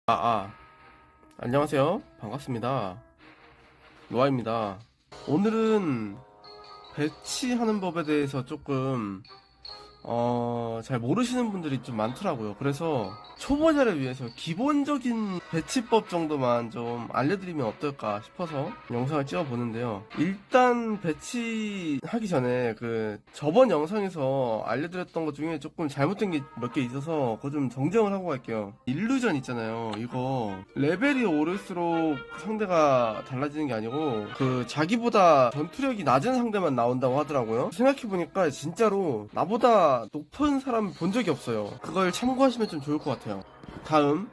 아, 아, 안녕하세요. 반갑습니다. 노아입니다. 오늘은 배치하는 법에 대해서 조금 잘 모르시는 분들이 좀 많더라고요. 그래서 초보자를 위해서 기본적인 배치법 정도만 좀 알려드리면 어떨까 싶어서 영상을 찍어 보는데요. 일단 배치하기 전에 저번 영상에서 알려드렸던 것 중에 조금 잘못된 게 몇 개 있어서 그거 좀 정정을 하고 갈게요. 일루전 있잖아요. 이거 레벨이 오를수록 상대가 달라지는 게 아니고 자기보다 전투력이 낮은 상대만 나온다고 하더라고요. 생각해보니까 진짜로 나보다 높은 사람 본 적이 없어요. 그걸 참고하시면 좀 좋을 것 같아요. 다음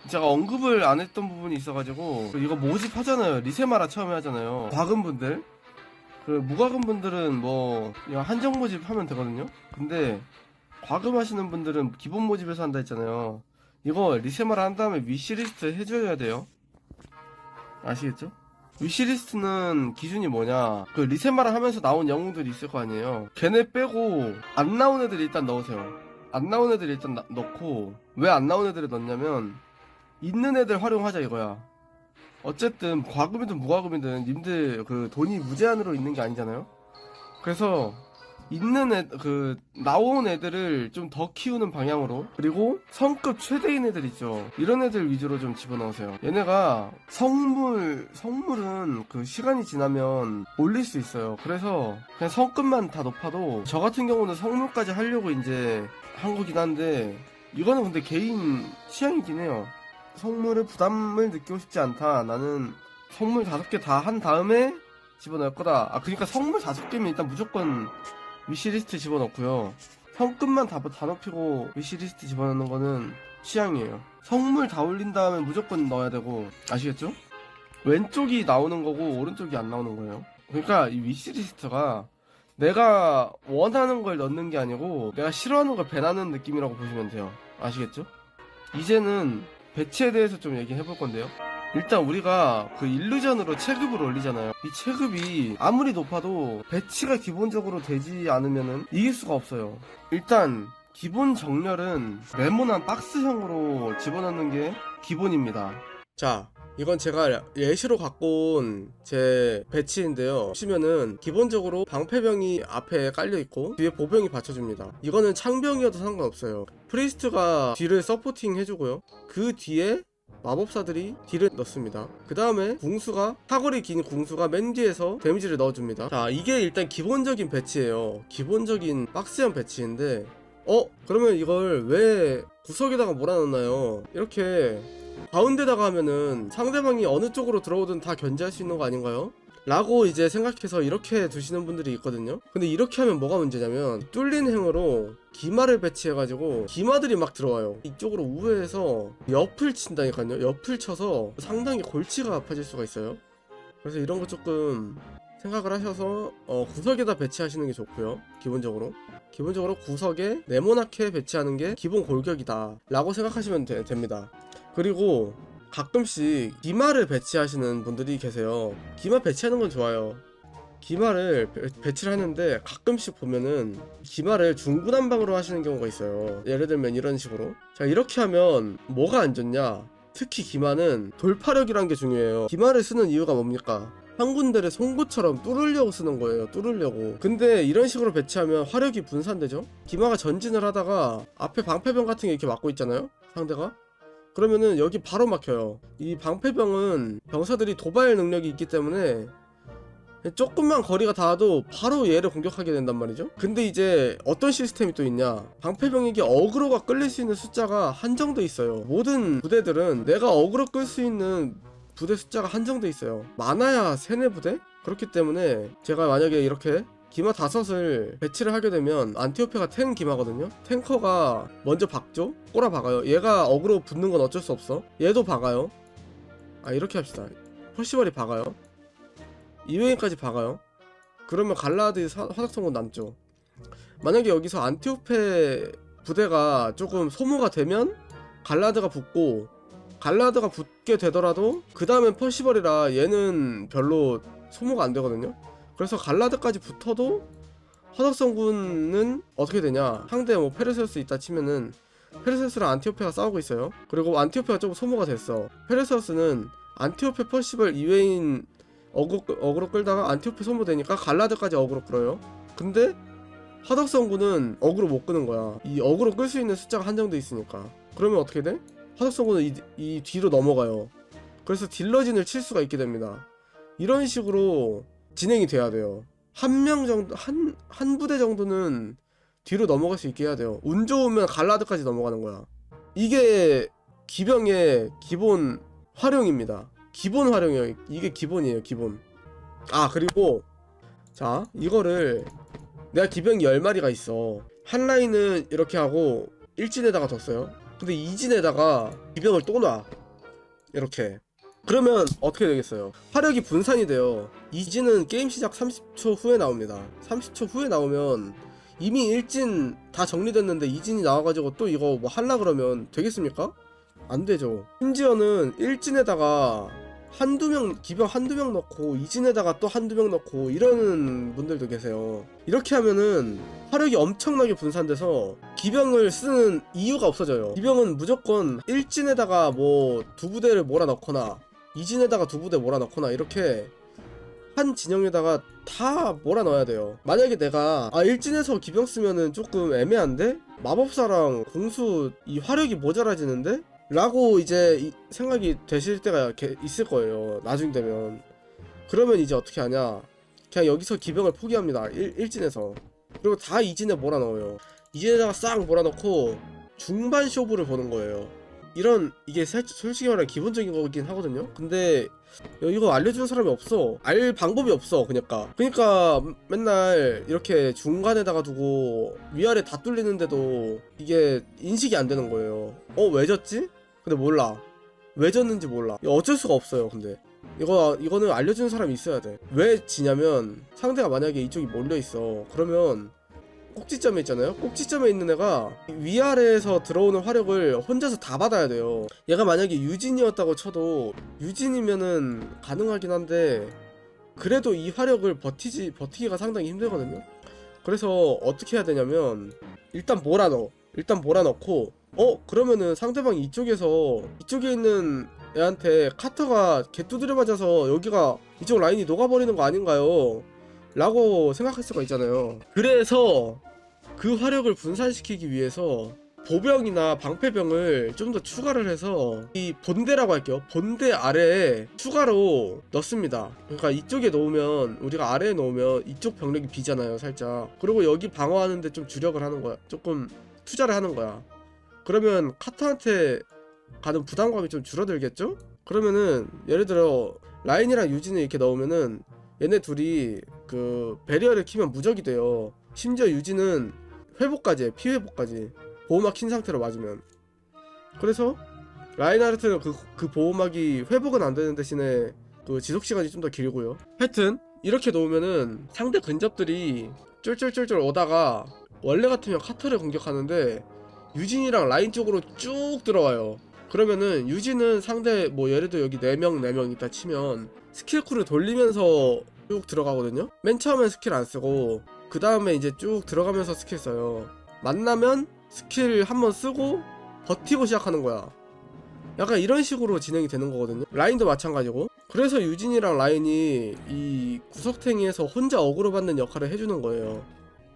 제가 언급을 안 했던 부분이 있어가지고 이거 모집하잖아요. 리세마라 처음에 하잖아요. 과금분들 무과금분들은 뭐 그냥 한정 모집하면 되거든요. 근데 과금하시는 분들은 기본 모집에서 한다 했잖아요. 이거 리세마라 한 다음에 위시리스트 해줘야 돼요. 아시겠죠? 위시리스트는 기준이 뭐냐, 리세마라 하면서 나온 영웅들이 있을 거 아니에요. 걔네 빼고 안 나온 애들 일단 넣으세요. 안 나온 애들 일단 넣고, 왜 안 나온 애들을 넣냐면 있는 애들 활용하자 이거야. 어쨌든 과금이든 무과금이든 님들 돈이 무제한으로 있는 게 아니잖아요. 그래서 있는 나온 애들을 좀 더 키우는 방향으로, 그리고 성급 최대인 애들 있죠. 이런 애들 위주로 좀 집어넣으세요. 얘네가 성물은 시간이 지나면 올릴 수 있어요. 그래서 그냥 성급만 다 높아도, 저 같은 경우는 성물까지 하려고 이제 한 거긴 한데, 이거는 근데 개인 취향이긴 해요. 성물을 부담을 느끼고 싶지 않다. 나는 성물 5개 다 한 다음에 집어넣을 거다. 그러니까 성물 5개면 일단 무조건 위시리스트 집어넣고요. 성급만 다 높이고 위시리스트 집어넣는 거는 취향이에요. 성물 다 올린 다음에 무조건 넣어야 되고, 아시겠죠? 왼쪽이 나오는 거고 오른쪽이 안 나오는 거예요. 그러니까 이 위시리스트가 내가 원하는 걸 넣는 게 아니고 내가 싫어하는 걸 배나는 느낌이라고 보시면 돼요. 아시겠죠? 이제는 배치에 대해서 좀 얘기해 볼 건데요. 일단 우리가 일루전으로 체급을 올리잖아요. 이 체급이 아무리 높아도 배치가 기본적으로 되지 않으면은 이길 수가 없어요. 일단 기본 정렬은 네모난 박스형으로 집어넣는 게 기본입니다. 자, 이건 제가 예시로 갖고 온 제 배치인데요. 보시면은 기본적으로 방패병이 앞에 깔려있고 뒤에 보병이 받쳐줍니다. 이거는 창병이어도 상관없어요. 프리스트가 뒤를 서포팅 해주고요. 그 뒤에 마법사들이 딜을 넣습니다. 그 다음에 사거리 긴 궁수가 맨 뒤에서 데미지를 넣어줍니다. 자, 이게 일단 기본적인 배치예요. 기본적인 박스형 배치인데, 그러면 이걸 왜 구석에다가 몰아넣나요? 이렇게 가운데다가 하면은 상대방이 어느 쪽으로 들어오든 다 견제할 수 있는 거 아닌가요? 라고 이제 생각해서 이렇게 두시는 분들이 있거든요. 근데 이렇게 하면 뭐가 문제냐면, 뚫린 행으로 기마를 배치해가지고 기마들이 막 들어와요. 이쪽으로 우회해서 옆을 친다니까요. 옆을 쳐서 상당히 골치가 아파질 수가 있어요. 그래서 이런 거 조금 생각을 하셔서 구석에다 배치하시는 게 좋고요. 기본적으로 구석에 네모나게 배치하는 게 기본 골격이다 라고 생각하시면 됩니다. 그리고 가끔씩 기마를 배치하시는 분들이 계세요. 기마 배치하는 건 좋아요. 기마를 배치를 하는데 가끔씩 보면은 기마를 중구난방으로 하시는 경우가 있어요. 예를 들면 이런 식으로. 자, 이렇게 하면 뭐가 안 좋냐? 특히 기마는 돌파력이란 게 중요해요. 기마를 쓰는 이유가 뭡니까? 항군들의 송구처럼 뚫으려고 쓰는 거예요. 뚫으려고. 근데 이런 식으로 배치하면 화력이 분산되죠? 기마가 전진을 하다가 앞에 방패병 같은 게 이렇게 막고 있잖아요? 상대가? 그러면은 여기 바로 막혀요. 이 방패병은 병사들이 도발 능력이 있기 때문에 조금만 거리가 닿아도 바로 얘를 공격하게 된단 말이죠. 근데 이제 어떤 시스템이 또 있냐, 방패병에게 어그로가 끌릴 수 있는 숫자가 한정돼 있어요. 모든 부대들은 내가 어그로 끌 수 있는 부대 숫자가 한정돼 있어요. 많아야 3-4부대? 그렇기 때문에 제가 만약에 이렇게 기마 5을 배치를 하게 되면, 안티오페가 탱 기마거든요. 탱커가 먼저 박죠? 꼬라 박아요. 얘가 어그로 붙는 건 어쩔 수 없어. 얘도 박아요. 이렇게 합시다. 퍼시벌이 박아요. 이웨인까지 박아요. 그러면 갈라드 화석성군 남죠. 만약에 여기서 안티오페 부대가 조금 소모가 되면 갈라드가 붙고, 갈라드가 붙게 되더라도 그 다음엔 퍼시벌이라 얘는 별로 소모가 안 되거든요. 그래서 갈라드까지 붙어도 화덕성군은 어떻게 되냐, 상대 페르세우스 있다 치면은 페르세우스랑 안티오페가 싸우고 있어요. 그리고 안티오페가 좀 소모가 됐어. 페르세우스는 안티오페 퍼시벌 이외인 어그로 끌다가 안티오페 소모되니까 갈라드까지 어그로 끌어요. 근데 하덕성군은 어그로 못 끄는 거야. 이 어그로 끌 수 있는 숫자가 한정돼 있으니까. 그러면 어떻게 돼? 하덕성군은 이 뒤로 넘어가요. 그래서 딜러진을 칠 수가 있게 됩니다. 이런 식으로 진행이 돼야 돼요. 한 명 정도, 한 부대 정도는 뒤로 넘어갈 수 있게 해야 돼요. 운 좋으면 갈라드까지 넘어가는 거야. 이게 기병의 기본 활용입니다. 기본 활용이에요. 이게 기본이에요, 기본. 아, 그리고 자, 이거를 내가 기병이 10마리가 있어. 한 라인은 이렇게 하고 1진에다가 뒀어요. 근데 2진에다가 기병을 또 놔. 이렇게. 그러면 어떻게 되겠어요? 화력이 분산이 돼요. 2진은 게임 시작 30초 후에 나옵니다. 30초 후에 나오면 이미 1진 다 정리됐는데 2진이 나와가지고 또 이거 뭐 할라 그러면 되겠습니까? 안 되죠. 심지어는 1진에다가 기병 한두 명 넣고 2진에다가 또 한두 명 넣고 이러는 분들도 계세요. 이렇게 하면은 화력이 엄청나게 분산돼서 기병을 쓰는 이유가 없어져요. 기병은 무조건 1진에다가 뭐 두 부대를 몰아넣거나 2진에다가 두 부대 몰아넣거나 이렇게 한 진영에다가 다 몰아넣어야 돼요. 만약에 내가 1진에서 기병 쓰면은 조금 애매한데? 마법사랑 공수 이 화력이 모자라지는데? 라고 이제 생각이 되실 때가 있을 거예요. 나중 되면. 그러면 이제 어떻게 하냐, 그냥 여기서 기병을 포기합니다. 1진에서. 그리고 다 2진에 몰아넣어요. 2진에다가 싹 몰아넣고 중반 쇼부를 보는 거예요. 이게 솔직히 말하면 기본적인 거긴 하거든요. 근데 이거 알려주는 사람이 없어. 알 방법이 없어. 그러니까 맨날 이렇게 중간에다가 두고 위아래 다 뚫리는데도 이게 인식이 안 되는 거예요. 왜 졌지? 근데 몰라. 왜 졌는지 몰라. 이거 어쩔 수가 없어요. 근데 이거는 알려주는 사람이 있어야 돼. 왜 지냐면 상대가 만약에 이쪽이 몰려 있어. 그러면 꼭지점에 있잖아요. 꼭지점에 있는 애가 위아래에서 들어오는 화력을 혼자서 다 받아야 돼요. 얘가 만약에 유진이었다고 쳐도, 유진이면은 가능하긴 한데 그래도 이 화력을 버티기가 상당히 힘들거든요. 그래서 어떻게 해야 되냐면 일단 몰아넣고 그러면은 상대방이 이쪽에 있는 애한테 카터가 개 두드려 맞아서 여기가 이쪽 라인이 녹아버리는 거 아닌가요? 라고 생각할 수가 있잖아요. 그래서 그 화력을 분산시키기 위해서 보병이나 방패병을 좀 더 추가를 해서 이 본대라고 할게요. 본대 아래에 추가로 넣습니다. 그러니까 이쪽에 놓으면, 우리가 아래에 놓으면 이쪽 병력이 비잖아요, 살짝. 그리고 여기 방어하는데 좀 주력을 하는 거야. 조금 투자를 하는 거야. 그러면 카터한테 가는 부담감이 좀 줄어들겠죠? 그러면은 예를 들어 라인이랑 유진을 이렇게 넣으면은 얘네 둘이 그 배리어를 키면 무적이 돼요. 심지어 유진은 회복까지 해. 피회복까지. 보호막 킨 상태로 맞으면. 그래서 라인하르트는 그 보호막이 회복은 안 되는 대신에 그 지속시간이 좀 더 길고요. 하여튼 이렇게 놓으면은 상대 근접들이 쫄쫄쫄쫄 오다가 원래 같으면 카터를 공격하는데 유진이랑 라인 쪽으로 쭉 들어와요. 그러면은 유진은 상대 뭐 예를 들어 여기 4명 있다 치면 스킬쿨을 돌리면서 쭉 들어가거든요. 맨 처음엔 스킬 안 쓰고 그 다음에 이제 쭉 들어가면서 스킬 써요. 만나면 스킬 한번 쓰고 버티고 시작하는 거야. 약간 이런 식으로 진행이 되는 거거든요. 라인도 마찬가지고. 그래서 유진이랑 라인이 이 구석탱이에서 혼자 어그로 받는 역할을 해주는 거예요.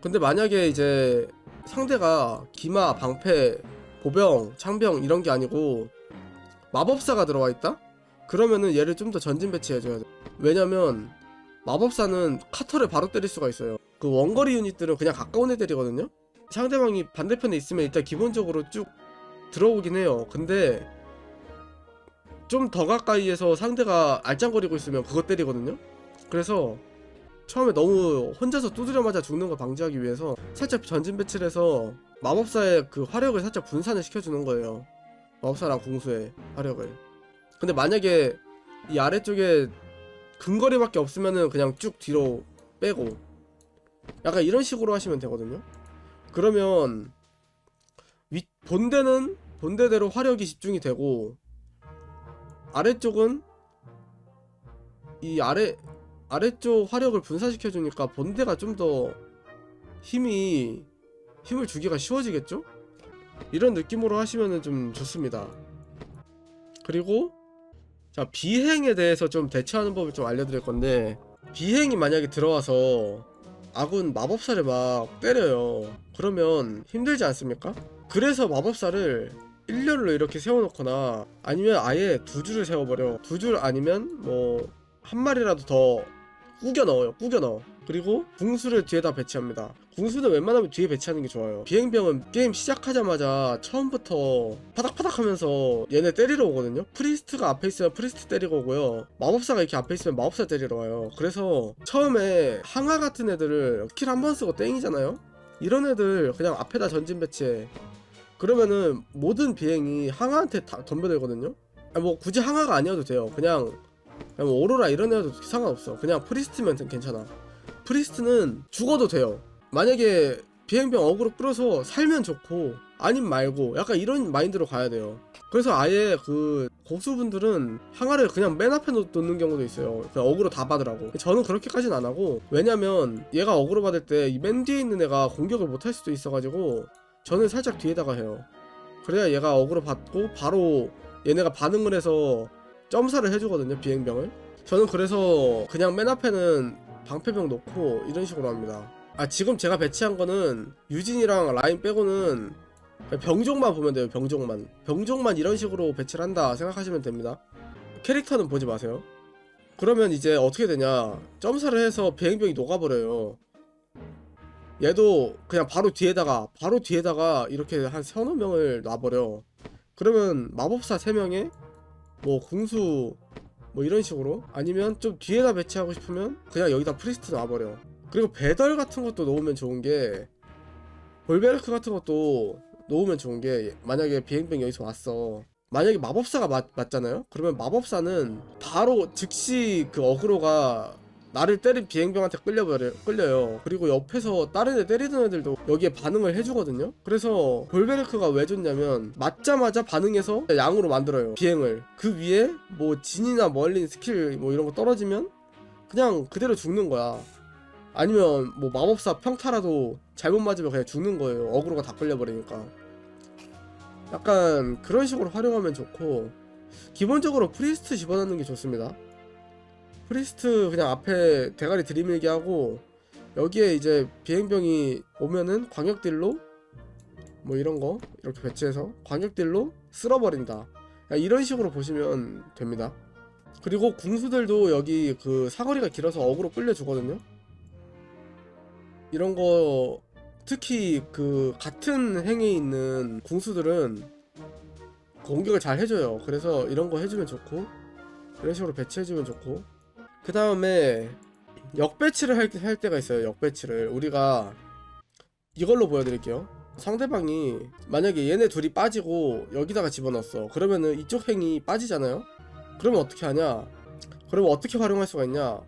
근데 만약에 이제 상대가 기마, 방패, 보병, 창병 이런 게 아니고 마법사가 들어와 있다? 그러면은 얘를 좀 더 전진 배치해줘야 돼. 왜냐면 마법사는 카터를 바로 때릴 수가 있어요. 그 원거리 유닛들은 그냥 가까운 애 때리거든요. 상대방이 반대편에 있으면 일단 기본적으로 쭉 들어오긴 해요. 근데 좀 더 가까이에서 상대가 알짱거리고 있으면 그거 때리거든요. 그래서 처음에 너무 혼자서 두드려 맞아 죽는 걸 방지하기 위해서 살짝 전진 배치를 해서 마법사의 그 화력을 살짝 분산을 시켜주는 거예요. 마법사랑 궁수의 화력을. 근데 만약에 이 아래쪽에 근거리밖에 없으면은 그냥 쭉 뒤로 빼고 약간 이런 식으로 하시면 되거든요. 그러면 본대는 본대대로 화력이 집중이 되고 아래쪽은 이 아래쪽 화력을 분산시켜 주니까 본대가 좀 더 힘을 주기가 쉬워지겠죠? 이런 느낌으로 하시면은 좀 좋습니다. 그리고 자, 비행에 대해서 좀 대처하는 법을 좀 알려드릴 건데, 비행이 만약에 들어와서 아군 마법사를 막 때려요. 그러면 힘들지 않습니까? 그래서 마법사를 일렬로 이렇게 세워놓거나 아니면 아예 두 줄을 세워버려. 두 줄 아니면 뭐 한 마리라도 더 꾸겨 넣어요. 꾸겨 넣어. 그리고 궁수를 뒤에다 배치합니다. 궁수는 웬만하면 뒤에 배치하는 게 좋아요. 비행병은 게임 시작하자마자 처음부터 파닥파닥 하면서 얘네 때리러 오거든요. 프리스트가 앞에 있으면 프리스트 때리러 오고요, 마법사가 이렇게 앞에 있으면 마법사 때리러 와요. 그래서 처음에 항아 같은 애들을 킬 한 번 쓰고 땡이잖아요. 이런 애들 그냥 앞에다 전진 배치해. 그러면은 모든 비행이 항아한테 다 덤벼들거든요. 뭐 굳이 항아가 아니어도 돼요. 그냥 뭐 오로라 이런 애도 상관없어. 그냥 프리스트면 괜찮아. 프리스트는 죽어도 돼요. 만약에 비행병 어그로 끌어서 살면 좋고 아님 말고 약간 이런 마인드로 가야 돼요. 그래서 아예 그 고수분들은 항아를 그냥 맨 앞에 놓는 경우도 있어요. 그냥 어그로 다 받으라고. 저는 그렇게까지는 안 하고, 왜냐면 얘가 어그로 받을 때 이 맨 뒤에 있는 애가 공격을 못 할 수도 있어가지고 저는 살짝 뒤에다가 해요. 그래야 얘가 어그로 받고 바로 얘네가 반응을 해서 점사를 해주거든요, 비행병을. 저는 그래서 그냥 맨 앞에는 방패병 놓고 이런 식으로 합니다. 지금 제가 배치한 거는 유진이랑 라인 빼고는 병종만 보면 돼요. 병종만 이런 식으로 배치를 한다 생각하시면 됩니다. 캐릭터는 보지 마세요. 그러면 이제 어떻게 되냐, 점사를 해서 비행병이 녹아버려요. 얘도 그냥 바로 뒤에다가 이렇게 한 서너 명을 놔버려. 그러면 마법사 3명에 뭐 궁수 뭐 이런 식으로, 아니면 좀 뒤에다 배치하고 싶으면 그냥 여기다 프리스트 놔버려. 그리고 배달 같은 것도 놓으면 좋은 게, 볼베르크 같은 것도 놓으면 좋은 게, 만약에 비행병 여기서 왔어, 만약에 마법사가 맞잖아요. 그러면 마법사는 바로 즉시 그 어그로가 나를 때린 비행병한테 끌려요. 그리고 옆에서 다른 애 때리던 애들도 여기에 반응을 해주거든요. 그래서 볼베르크가 왜 좋냐면 맞자마자 반응해서 양으로 만들어요, 비행을. 그 위에 뭐 진이나 멀린 스킬 뭐 이런 거 떨어지면 그냥 그대로 죽는 거야. 아니면 뭐 마법사 평타라도 잘못 맞으면 그냥 죽는 거예요, 어그로가 다 끌려버리니까. 약간 그런 식으로 활용하면 좋고, 기본적으로 프리스트 집어넣는 게 좋습니다. 프리스트 그냥 앞에 대가리 들이밀게 하고, 여기에 이제 비행병이 오면은 광역딜로 뭐 이런거 이렇게 배치해서 광역딜로 쓸어버린다, 이런 식으로 보시면 됩니다. 그리고 궁수들도 여기 그 사거리가 길어서 어그로 끌려주거든요. 이런거 특히 그 같은 행에 있는 궁수들은 공격을 잘 해줘요. 그래서 이런거 해주면 좋고, 이런 식으로 배치해주면 좋고, 그 다음에 역배치를 할 때가 있어요. 역배치를 우리가 이걸로 보여드릴게요. 상대방이 만약에 얘네 둘이 빠지고 여기다가 집어넣었어. 그러면은 이쪽 행이 빠지잖아요. 그러면 어떻게 하냐, 그러면 어떻게 활용할 수가 있냐.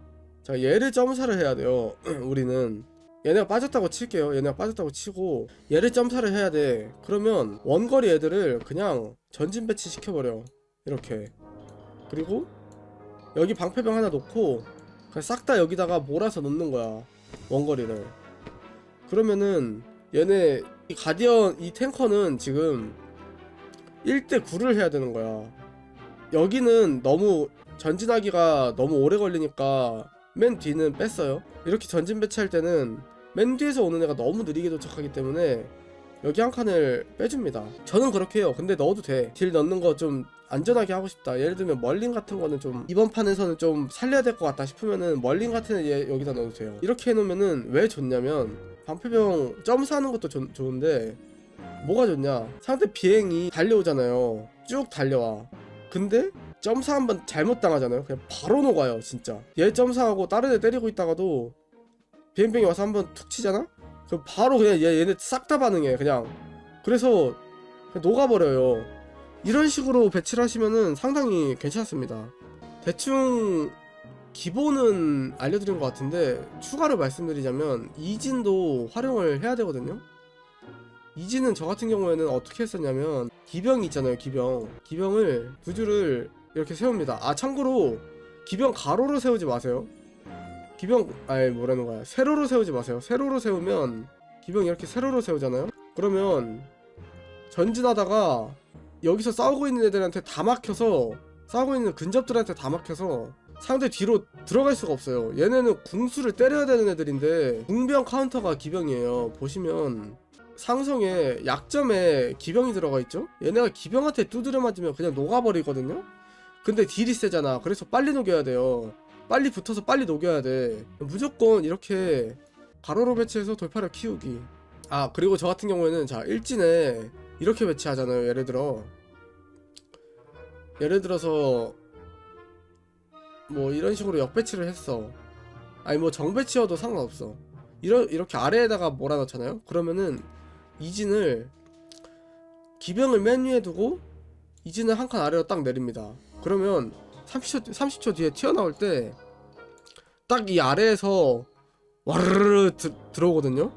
자, 얘를 점사를 해야 돼요. 우리는 얘네가 빠졌다고 칠게요. 얘네가 빠졌다고 치고 얘를 점사를 해야 돼. 그러면 원거리 애들을 그냥 전진 배치 시켜버려, 이렇게. 그리고 여기 방패병 하나 놓고 그냥 싹 다 여기다가 몰아서 넣는 거야, 원거리를. 그러면은 얘네 이 가디언 이 탱커는 지금 1대 9를 해야 되는 거야. 여기는 너무 전진하기가 너무 오래 걸리니까 맨 뒤는 뺐어요. 이렇게 전진 배치할 때는 맨 뒤에서 오는 애가 너무 느리게 도착하기 때문에 여기 한 칸을 빼줍니다. 저는 그렇게 해요. 근데 넣어도 돼. 딜 넣는 거 좀 안전하게 하고 싶다, 예를 들면 멀린 같은 거는 좀 이번 판에서는 좀 살려야 될 것 같다 싶으면은 멀린 같은 애 여기다 넣어도 돼요. 이렇게 해놓으면은 왜 좋냐면, 방패병 점수하는 것도 좋은데 뭐가 좋냐, 상대 비행이 달려오잖아요. 쭉 달려와. 근데 점사 한번 잘못 당하잖아요. 그냥 바로 녹아요, 진짜. 얘 점사하고 다른 애 때리고 있다가도 비행병이 와서 한번 툭 치잖아? 그럼 바로 그냥 얘네 싹 다 반응해, 그냥. 그래서 그냥 녹아버려요. 이런 식으로 배치를 하시면은 상당히 괜찮습니다. 대충 기본은 알려드린 것 같은데, 추가로 말씀드리자면 이진도 활용을 해야 되거든요. 이진은 저 같은 경우에는 어떻게 했었냐면, 기병이 있잖아요, 기병을 두 줄을 이렇게 세웁니다. 참고로 기병 가로로 세우지 마세요. 세로로 세우지 마세요. 세로로 세우면 기병이 이렇게 세로로 세우잖아요. 그러면 전진하다가 여기서 싸우고 있는 애들한테 다 막혀서, 싸우고 있는 근접들한테 다 막혀서 상대 뒤로 들어갈 수가 없어요. 얘네는 궁수를 때려야 되는 애들인데 궁병 카운터가 기병이에요. 보시면 상성에 약점에 기병이 들어가 있죠? 얘네가 기병한테 두드려 맞으면 그냥 녹아버리거든요? 근데 딜이 세잖아. 그래서 빨리 녹여야 돼요. 빨리 붙어서 빨리 녹여야 돼. 무조건 이렇게 가로로 배치해서 돌파력 키우기. 아, 그리고 저 같은 경우에는 자, 일진에 이렇게 배치하잖아요. 예를 들어서 뭐 이런 식으로 역배치를 했어. 아니 뭐 정배치여도 상관없어. 이렇게 아래에다가 몰아넣잖아요. 그러면은 이진을, 기병을 맨 위에 두고 이진을 한 칸 아래로 딱 내립니다. 그러면 30초 뒤에 튀어나올 때 딱 이 아래에서 와르르 들어오거든요.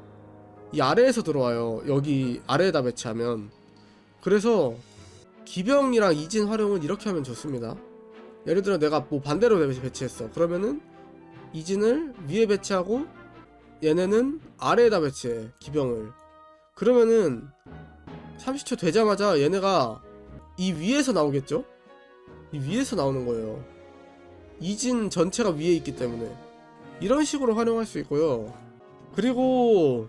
이 아래에서 들어와요. 여기 아래에다 배치하면. 그래서 기병이랑 이진 활용은 이렇게 하면 좋습니다. 예를 들어 내가 뭐 반대로 배치했어. 그러면은 이진을 위에 배치하고 얘네는 아래에다 배치해, 기병을. 그러면은 30초 되자마자 얘네가 이 위에서 나오겠죠? 이 위에서 나오는 거예요. 이진 전체가 위에 있기 때문에. 이런 식으로 활용할 수 있고요. 그리고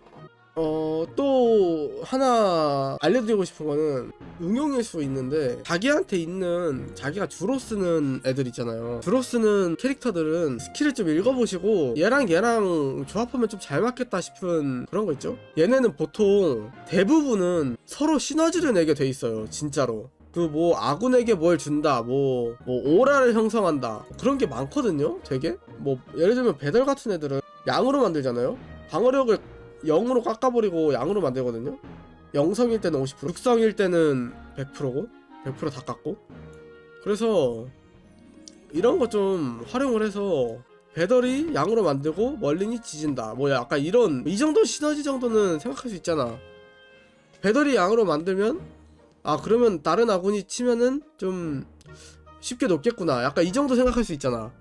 또 하나 알려드리고 싶은 거는 응용일 수 있는데, 자기한테 있는, 자기가 주로 쓰는 애들 있잖아요. 주로 쓰는 캐릭터들은 스킬을 좀 읽어보시고 얘랑 조합하면 좀 잘 맞겠다 싶은 그런 거 있죠? 얘네는 보통 대부분은 서로 시너지를 내게 돼 있어요. 진짜로. 그 뭐 아군에게 뭘 준다, 뭐 오라를 형성한다, 그런 게 많거든요. 되게 뭐 예를 들면 배달 같은 애들은 양으로 만들잖아요. 방어력을 0으로 깎아버리고 양으로 만들거든요. 0성일 때는 50%, 6성일 때는 100%고 100% 다 깎고. 그래서 이런 거 좀 활용을 해서 배달이 양으로 만들고 멀린이 지진다, 뭐 약간 이런, 이 정도 시너지 정도는 생각할 수 있잖아. 배달이 양으로 만들면 아, 그러면 다른 아군이 치면은 좀 쉽게 녹겠구나, 약간 이 정도 생각할 수 있잖아.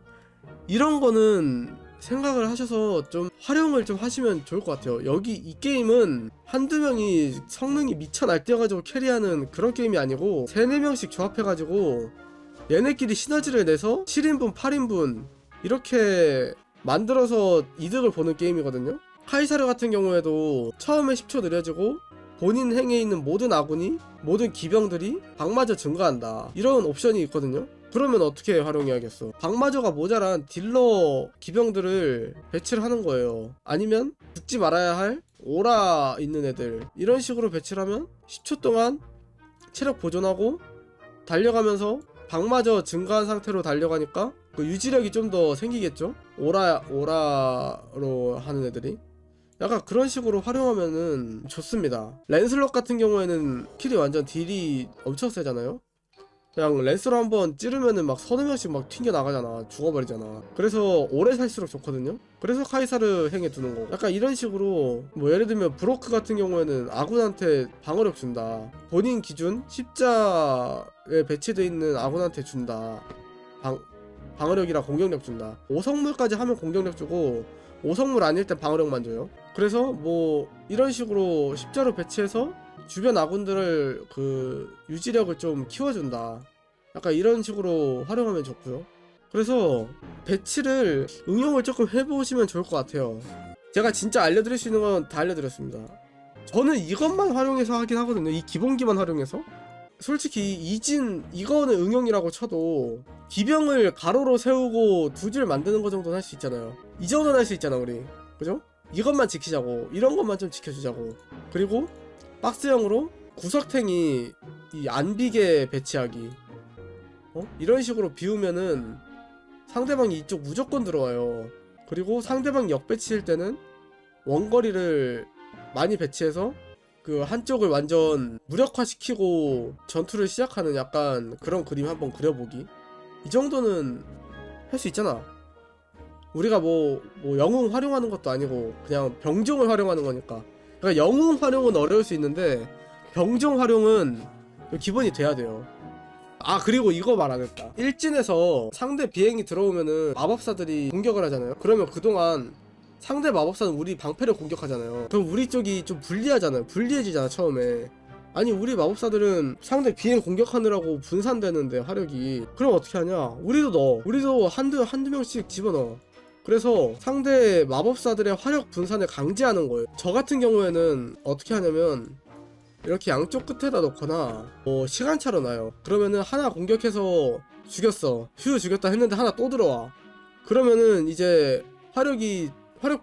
이런 거는 생각을 하셔서 좀 활용을 좀 하시면 좋을 것 같아요. 여기 이 게임은 한두 명이 성능이 미쳐 날뛰어가지고 캐리하는 그런 게임이 아니고 3-4명씩 조합해가지고 얘네끼리 시너지를 내서 7인분 8인분 이렇게 만들어서 이득을 보는 게임이거든요. 카이사르 같은 경우에도 처음에 10초 느려지고 본인 행에 있는 모든 아군이, 모든 기병들이 방마저 증가한다, 이런 옵션이 있거든요. 그러면 어떻게 활용해야겠어? 방마저가 모자란 딜러 기병들을 배치를 하는 거예요. 아니면 죽지 말아야 할 오라 있는 애들, 이런 식으로 배치를 하면 10초 동안 체력 보존하고 달려가면서 방마저 증가한 상태로 달려가니까 그 유지력이 좀 더 생기겠죠? 오라로 하는 애들이. 약간 그런 식으로 활용하면은 좋습니다. 랜슬롯 같은 경우에는 킬이 완전 딜이 엄청 세잖아요. 그냥 랜스로 한번 찌르면은 막 서너 명씩 막 튕겨 나가잖아. 죽어버리잖아. 그래서 오래 살수록 좋거든요. 그래서 카이사르 행에 두는 거. 약간 이런 식으로, 뭐 예를 들면 브로크 같은 경우에는 아군한테 방어력 준다, 본인 기준 십자에 배치되어 있는 아군한테 준다, 방어력이랑 공격력 준다. 5성물까지 하면 공격력 주고 5성물 아닐 땐 방어력만 줘요. 그래서 뭐 이런 식으로 십자로 배치해서 주변 아군들을 그 유지력을 좀 키워준다, 약간 이런 식으로 활용하면 좋고요. 그래서 배치를 응용을 조금 해보시면 좋을 것 같아요. 제가 진짜 알려드릴 수 있는 건 다 알려드렸습니다. 저는 이것만 활용해서 하긴 하거든요. 이 기본기만 활용해서. 솔직히 이진 이거는 응용이라고 쳐도 기병을 가로로 세우고 두 줄 만드는 거 정도는 할 수 있잖아요. 이 정도는 할 수 있잖아 우리, 그죠? 이것만 지키자고, 이런 것만 좀 지켜주자고. 그리고 박스형으로 구석탱이 이 안 비게 배치하기, 이런 식으로 비우면은 상대방이 이쪽 무조건 들어와요. 그리고 상대방이 역배치일 때는 원거리를 많이 배치해서 그 한쪽을 완전 무력화시키고 전투를 시작하는 약간 그런 그림 한번 그려보기. 이 정도는 할 수 있잖아. 우리가 뭐 영웅 활용하는 것도 아니고 그냥 병종을 활용하는 거니까. 그러니까 영웅 활용은 어려울 수 있는데 병종 활용은 기본이 돼야 돼요. 아, 그리고 이거 말 안 했다. 일진에서 상대 비행이 들어오면은 마법사들이 공격을 하잖아요. 그러면 그동안 상대 마법사는 우리 방패를 공격하잖아요. 그럼 우리 쪽이 좀 불리하잖아요. 불리해지잖아 처음에. 아니 우리 마법사들은 상대 비행 공격하느라고 분산되는데 화력이. 그럼 어떻게 하냐? 우리도 한두 명씩 집어넣어. 그래서 상대 마법사들의 화력 분산을 강제하는 거예요. 저 같은 경우에는 어떻게 하냐면 이렇게 양쪽 끝에다 놓거나 뭐 시간차로 놔요. 그러면은 하나 공격해서 죽였어. 휴 죽였다 했는데 하나 또 들어와. 그러면은 이제 화력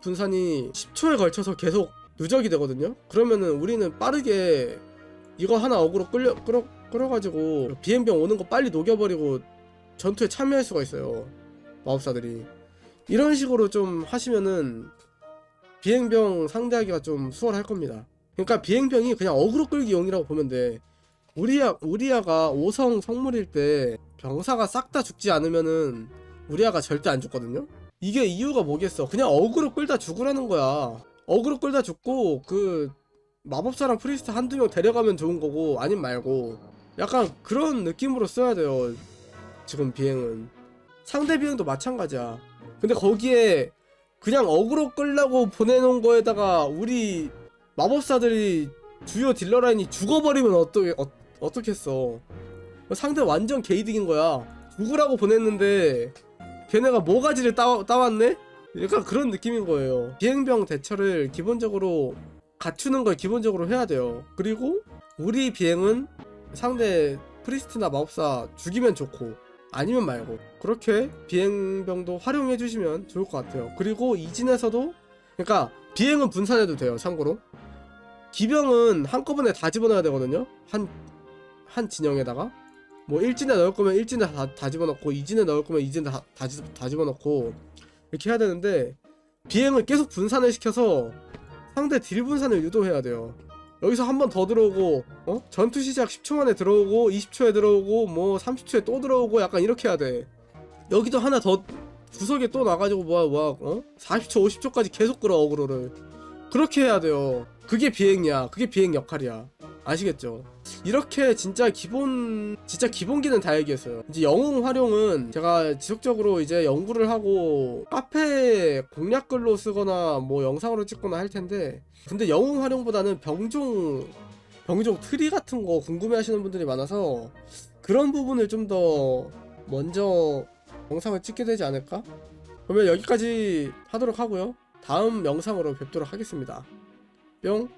분산이 10초에 걸쳐서 계속 누적이 되거든요. 그러면은 우리는 빠르게 이거 하나 어그로 끌어가지고 비행병 오는 거 빨리 녹여버리고 전투에 참여할 수가 있어요. 마법사들이. 이런 식으로 좀 하시면은 비행병 상대하기가 좀 수월할 겁니다. 그러니까 비행병이 그냥 어그로 끌기 용이라고 보면 돼. 우리아가 5성 성물일 때 병사가 싹 다 죽지 않으면은 우리아가 절대 안 죽거든요. 이게 이유가 뭐겠어? 그냥 어그로 끌다 죽으라는 거야. 어그로 끌다 죽고 그 마법사랑 프리스트 한두 명 데려가면 좋은 거고 아님 말고 약간 그런 느낌으로 써야 돼요. 지금 비행은 상대 비행도 마찬가지야. 근데 거기에 그냥 어그로 끌려고 보내놓은 거에다가 우리 마법사들이 주요 딜러 라인이 죽어버리면 어떻겠어. 상대 완전 개이득인 거야. 죽으라고 보냈는데 걔네가 모가지를 따왔네? 약간 그런 느낌인 거예요. 비행병 대처를 기본적으로 갖추는 걸 기본적으로 해야 돼요. 그리고 우리 비행은 상대 프리스트나 마법사 죽이면 좋고 아니면 말고 그렇게 비행병도 활용해 주시면 좋을 것 같아요. 그리고 이진에서도 그러니까 비행은 분산해도 돼요. 참고로 기병은 한꺼번에 다 집어넣어야 되거든요. 한 진영에다가 뭐 1진에 넣을 거면 1진에 다 집어넣고 2진에 넣을 거면 2진에 다 집어넣고 이렇게 해야 되는데 비행을 계속 분산을 시켜서 상대 딜 분산을 유도해야 돼요. 여기서 한 번 더 들어오고 전투 시작 10초 만에 들어오고 20초에 들어오고 뭐 30초에 또 들어오고 약간 이렇게 해야 돼. 여기도 하나 더 구석에 또 나가지고 40초 50초까지 계속 끌어 어그로를. 그렇게 해야 돼요. 그게 비행이야. 그게 비행 역할이야. 아시겠죠? 이렇게 진짜 기본기는 다 얘기했어요. 이제 영웅 활용은 제가 지속적으로 이제 연구를 하고 카페 공략글로 쓰거나 뭐 영상으로 찍거나 할 텐데, 근데 영웅 활용보다는 병종 트리 같은 거 궁금해 하시는 분들이 많아서 그런 부분을 좀 더 먼저 영상을 찍게 되지 않을까? 그러면 여기까지 하도록 하고요. 다음 영상으로 뵙도록 하겠습니다. 뿅.